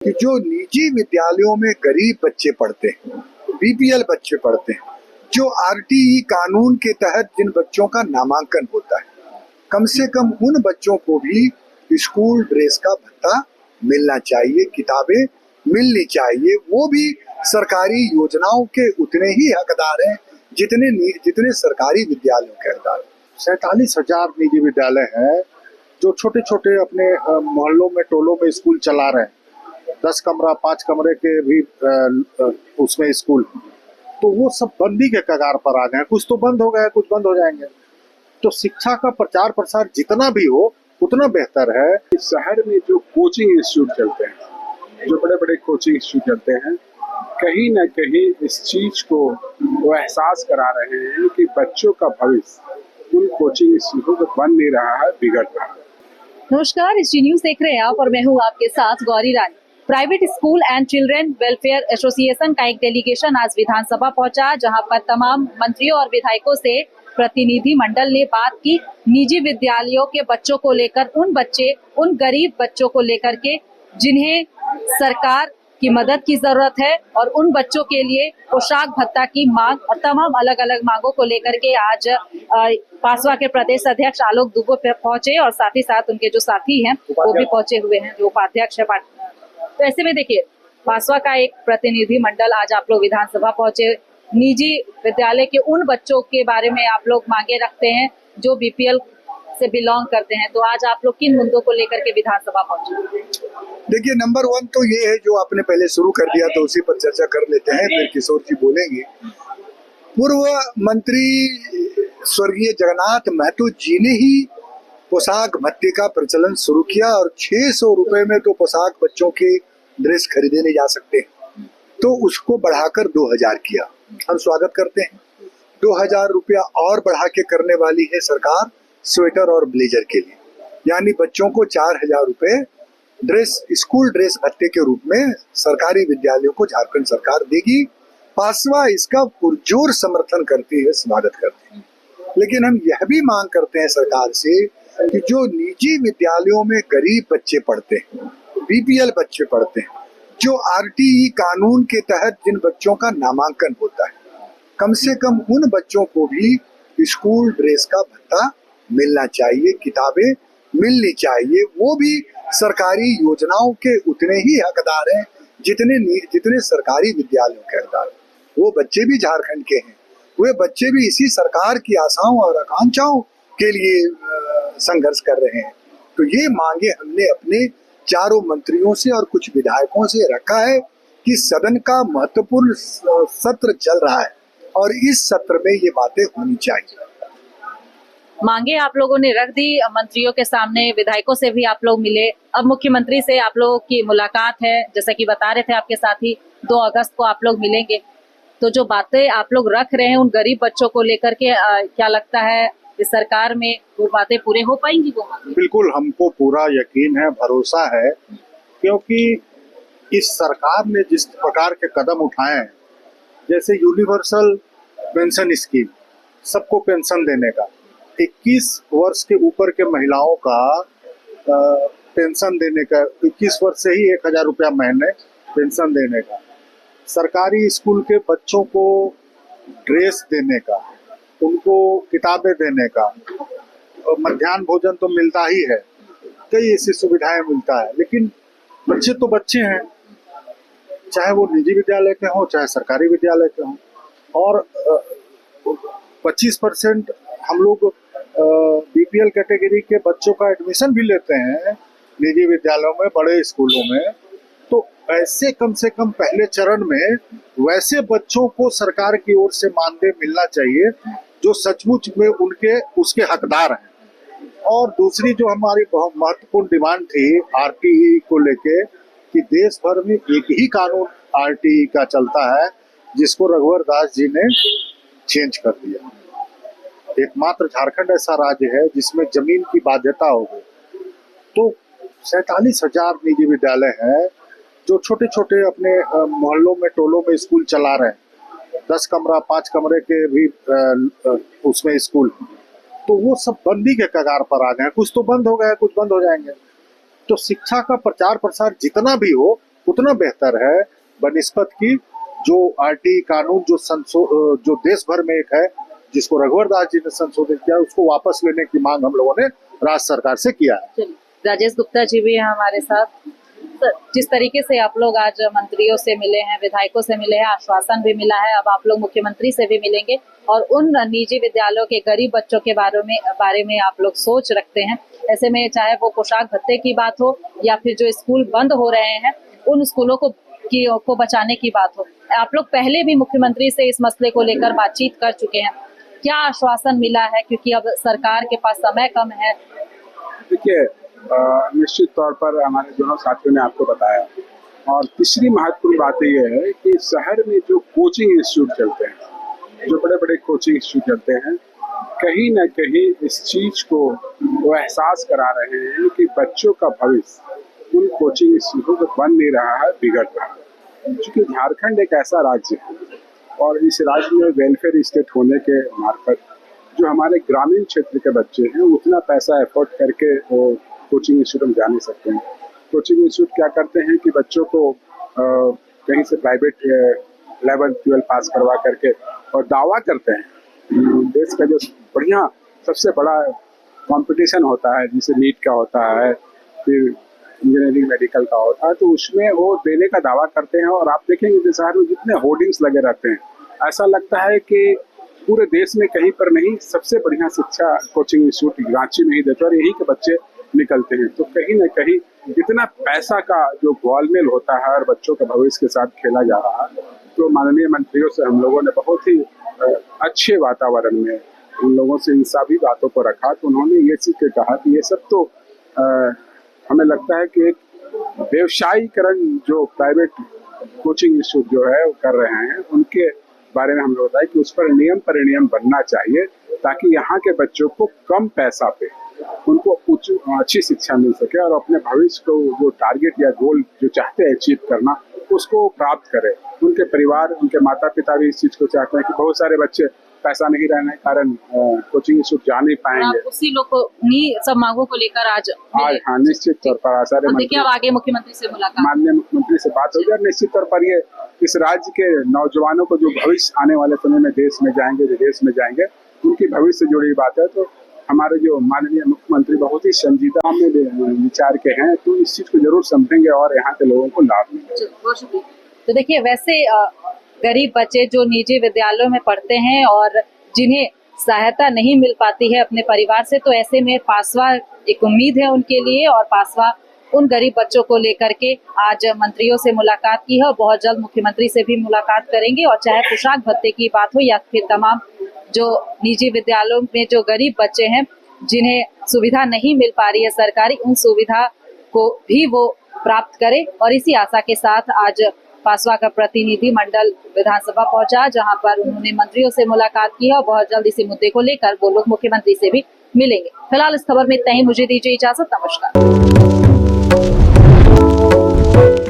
कि जो निजी विद्यालयों में गरीब बच्चे पढ़ते हैं, बीपीएल बच्चे पढ़ते हैं, जो आरटीई कानून के तहत जिन बच्चों का नामांकन होता है, कम से कम उन बच्चों को भी स्कूल ड्रेस का भत्ता मिलना चाहिए, किताबें मिलनी चाहिए। वो भी सरकारी योजनाओं के उतने ही हकदार हैं जितने सरकारी विद्यालयों के हकदार। 47,000 निजी विद्यालय हैं जो छोटे छोटे अपने मोहल्लों में, टोलों में स्कूल चला रहे हैं। 10 कमरा, 5 कमरे के भी उसमें स्कूल, तो वो सब बंदी के कगार पर आ गए हैं। कुछ तो बंद हो गए, कुछ बंद हो जाएंगे। तो शिक्षा का प्रचार प्रसार जितना भी हो उतना बेहतर है। इस शहर में जो कोचिंग इंस्टीट्यूट चलते हैं, जो बड़े बड़े कोचिंग इंस्टीट्यूट चलते हैं, कहीं न कहीं इस चीज को वो एहसास करा रहे हैं कि बच्चों का भविष्य उन कोचिंग इंस्टीट्यूट में बन नहीं रहा है, बिगड़ रहा है। नमस्कार, SG न्यूज देख रहे हैं आप और मैं हूँ आपके साथ Gauri Rani. Private school and children welfare association का एक डेलीगेशन आज विधानसभा पहुंचा, जहां पर तमाम मंत्रियों और विधायकों से प्रतिनिधि मंडल ने बात की निजी विद्यालयों के बच्चों को लेकर, उन गरीब बच्चों को लेकर के जिन्हें सरकार की मदद की जरूरत है, और उन बच्चों के लिए पोशाक भत्ता की मांग और तमाम अलग अलग मांगों को लेकर के आज पासवा के प्रदेश अध्यक्ष आलोक दुबे पहुंचे, और साथ ही साथ उनके जो साथी हैं वो भी पहुंचे हुए हैं, जो उपाध्यक्ष है पार्टी। तो ऐसे में देखिए, पासवा का एक प्रतिनिधि मंडल आज आप लोग विधानसभा पहुंचे। निजी विद्यालय के उन बच्चों के बारे में आप लोग मांगे रखते हैं जो बीपीएल से बिलोंग करते हैं, तो आज आप लोग किन मुद्दों को लेकर के विधानसभा पहुंचे? देखिए, नंबर 1 तो ये है जो आपने पहले शुरू कर दिया, तो उसी पर चर्चा कर लेते हैं, फिर किशोर जी बोलेंगे। पूर्व मंत्री स्वर्गीय जगन्नाथ महतो जी ने ही पोशाक भत्ते का प्रचलन शुरू किया, और 600 रुपए में तो पोशाक बच्चों के ड्रेस खरीदे नहीं जा सकते, तो उसको बढ़ाकर 2000 किया। हम स्वागत करते हैं। 2000 रुपया और बढ़ा के करने वाली है सरकार स्वेटर और ब्लेजर के लिए, यानी बच्चों को 4000 रुपए स्कूल ड्रेस भत्ते के रूप में सरकारी विद्यालयों को झारखंड सरकार देगी। पासवा इसका पुरजोर समर्थन करती है, स्वागत करती है। लेकिन हम यह भी मांग करते हैं सरकार से कि जो निजी विद्यालयों में गरीब बच्चे पढ़ते हैं, बीपीएल बच्चे पढ़ते हैं, जो आरटीई कानून के तहत जिन बच्चों का नामांकन होता है, कम से कम उन बच्चों को भी स्कूल ड्रेस का भत्ता मिलना चाहिए, किताबें मिलनी चाहिए। वो भी सरकारी योजनाओं के उतने ही हकदार हैं जितने सरकारी विद्यालयों के हकदार। वो बच्चे भी झारखंड के हैं, वे बच्चे भी इसी सरकार की आशाओं और आकांक्षाओं के लिए संघर्ष कर रहे हैं। तो ये मांगे हमने अपने चारों मंत्रियों से और कुछ विधायकों से रखा है कि सदन का महत्वपूर्ण सत्र चल रहा है और इस सत्र में ये बातें होनी चाहिए। मांगे आप लोगों ने रख दी मंत्रियों के सामने, विधायकों से भी आप लोग मिले, अब मुख्यमंत्री से आप लोगों की मुलाकात है, जैसा कि बता रहे थे आपके साथी 2 अगस्त को आप लोग मिलेंगे। तो जो बातें आप लोग रख रहे हैं उन गरीब बच्चों को लेकर के, क्या लगता है इस सरकार में वो बातें पूरे हो पाएंगी? वो बिल्कुल, हमको पूरा यकीन है, भरोसा है, क्योंकि इस सरकार ने जिस प्रकार के कदम उठाए हैं, जैसे यूनिवर्सल पेंशन स्कीम, सबको पेंशन देने का, 21 वर्ष के ऊपर के महिलाओं का पेंशन देने का, 21 वर्ष से ही 1000 रुपया महीने पेंशन देने का, सरकारी स्कूल के बच्चों को ड्रेस देने का, उनको किताबें देने का, मध्याह्न भोजन तो मिलता ही है, कई ऐसी सुविधाएं मिलता है। लेकिन बच्चे तो बच्चे हैं, चाहे वो निजी विद्यालय के हों चाहे सरकारी विद्यालय के हों, और 25% हम लोग बीपीएल कैटेगरी के बच्चों का एडमिशन भी लेते हैं निजी विद्यालयों में, बड़े स्कूलों में। तो ऐसे कम से कम पहले चरण में वैसे बच्चों को सरकार की ओर से मानदेय मिलना चाहिए जो सचमुच में उसके हकदार हैं। और दूसरी जो हमारी बहुत महत्वपूर्ण डिमांड थी आरटीई को लेके, कि देश भर में एक ही कानून आरटीई का चलता है, जिसको रघुवर दास जी ने चेंज कर दिया। एकमात्र झारखंड ऐसा राज्य है जिसमें जमीन की बाध्यता हो गई। तो 47,000 निजी विद्यालय हैं जो छोटे छोटे अपने मोहल्लों में, टोलों में स्कूल चला रहे हैं। 10 कमरा, 5 कमरे के भी उसमें स्कूल, तो वो सब बंदी के कगार पर आ गए हैं। कुछ तो बंद हो गए, कुछ बंद हो जाएंगे। तो शिक्षा का प्रचार प्रसार जितना भी हो उतना बेहतर है बनिस्बत की जो आरटी कानून जो देश भर में एक है, जिसको रघुवर दास जी ने संशोधित किया, उसको वापस लेने की मांग हम लोगों ने राज्य सरकार से किया है। चलिए, राजेश गुप्ता जी भी हैं हमारे साथ। सर, जिस तरीके से आप लोग आज मंत्रियों से मिले हैं, विधायकों से मिले हैं, आश्वासन भी मिला है, अब आप लोग मुख्यमंत्री से भी मिलेंगे और उन निजी विद्यालयों के गरीब बच्चों के बारे में आप लोग सोच रखते हैं। ऐसे में चाहे वो पोशाक भत्ते की बात हो या फिर जो स्कूल बंद हो रहे हैं उन स्कूलों को बचाने की बात हो, आप लोग पहले भी मुख्यमंत्री से इस मसले को लेकर बातचीत कर चुके हैं, क्या आश्वासन मिला है? क्योंकि अब सरकार के पास समय कम है। देखिए, निश्चित तौर पर हमारे दोनों साथियों ने आपको बताया। और तीसरी महत्वपूर्ण बात यह है कि शहर में जो कोचिंग इंस्टीट्यूट चलते हैं, जो बड़े बड़े कोचिंग इंस्टीट्यूट चलते हैं, कहीं न कहीं इस चीज को वो एहसास करा रहे हैं कि बच्चों का भविष्य उन कोचिंग इंस्टीट्यूट में बन नहीं रहा है, बिगड़ रहा है। क्योंकि झारखंड एक ऐसा राज्य है और इस राज्य में वेलफेयर स्टेट होने के मार्फत जो हमारे ग्रामीण क्षेत्र के बच्चे हैं उतना पैसा एफोर्ड करके वो कोचिंग इंस्टीट्यूट में जा नहीं सकते हैं। कोचिंग इंस्टीट्यूट क्या करते हैं कि बच्चों को कहीं से प्राइवेट 11-12 पास करवा करके और दावा करते हैं देश का जो बढ़िया सबसे बड़ा कंपटीशन होता है, जैसे नीट का होता है, फिर इंजीनियरिंग मेडिकल का होता है, तो उसमें वो देने का दावा करते हैं। और आप देखेंगे कि शहर में जितने होर्डिंग्स लगे रहते हैं, ऐसा लगता है कि पूरे देश में कहीं पर नहीं, सबसे बढ़िया शिक्षा कोचिंग इंस्टीट्यूट रांची में ही देते हैं और यहीं के बच्चे निकलते हैं। तो कहीं न कहीं इतना पैसा का जो गोलमेल होता है और बच्चों के भविष्य के साथ खेला जा रहा है, तो माननीय मंत्रियों से हम लोगों ने बहुत ही अच्छे वातावरण में उन लोगों से इन सभी बातों को रखा। तो उन्होंने ये चीज के कहा कि ये सब तो हमें लगता है कि एक व्यवसायीकरण जो प्राइवेट कोचिंग इंस्टीट्यूट जो है वो कर रहे हैं, उनके बारे में हम लोग बताया कि उस पर नियम परिनियम बनना चाहिए ताकि यहाँ के बच्चों को कम पैसा पे उनको अच्छी शिक्षा मिल सके और अपने भविष्य को जो टारगेट या गोल जो चाहते हैं अचीव करना उसको प्राप्त करें। उनके परिवार, उनके माता पिता भी इस चीज को चाहते हैं कि बहुत सारे बच्चे पैसा नहीं रहने के कारण कोचिंग इंस्टीट्यूट जा नहीं पाएंगे। उसी लोग को सब मांगों को लेकर आज हाँ, निश्चित तौर पर सारे देखिए अब आगे मुख्यमंत्री से मुलाकात, माननीय मुख्यमंत्री से बात होगी और निश्चित तौर पर ये इस राज्य के नौजवानों को जो भविष्य आने वाले समय में देश में जाएंगे, विदेश में जाएंगे, उनकी भविष्य से जुड़ी बात है। तो हमारे जो माननीय मुख्यमंत्री बहुत ही संजीदा में विचार के हैं, तो इस चीज को जरूर समझेंगे और यहाँ के लोगों को लाभ मिलेगा। तो देखिए, वैसे गरीब बच्चे जो निजी विद्यालयों में पढ़ते हैं और जिन्हें सहायता नहीं मिल पाती है अपने परिवार से, तो ऐसे में पासवा एक उम्मीद है उनके लिए और पासवा उन गरीब बच्चों को लेकर के आज मंत्रियों से मुलाकात की है और बहुत जल्द मुख्यमंत्री से भी मुलाकात करेंगे। और चाहे पोशाक भत्ते की बात हो या फिर तमाम जो निजी विद्यालयों में जो गरीब बच्चे हैं जिन्हें सुविधा नहीं मिल पा रही है सरकारी, उन सुविधा को भी वो प्राप्त करें। और इसी आशा के साथ आज पासवा का प्रतिनिधि मंडल विधानसभा पहुंचा, जहां पर उन्होंने मंत्रियों से मुलाकात की है और बहुत जल्द इसी मुद्दे को लेकर वो लोग मुख्यमंत्री से भी मिलेंगे। फिलहाल इस खबर में इतना ही, मुझे दीजिए इजाजत, नमस्कार।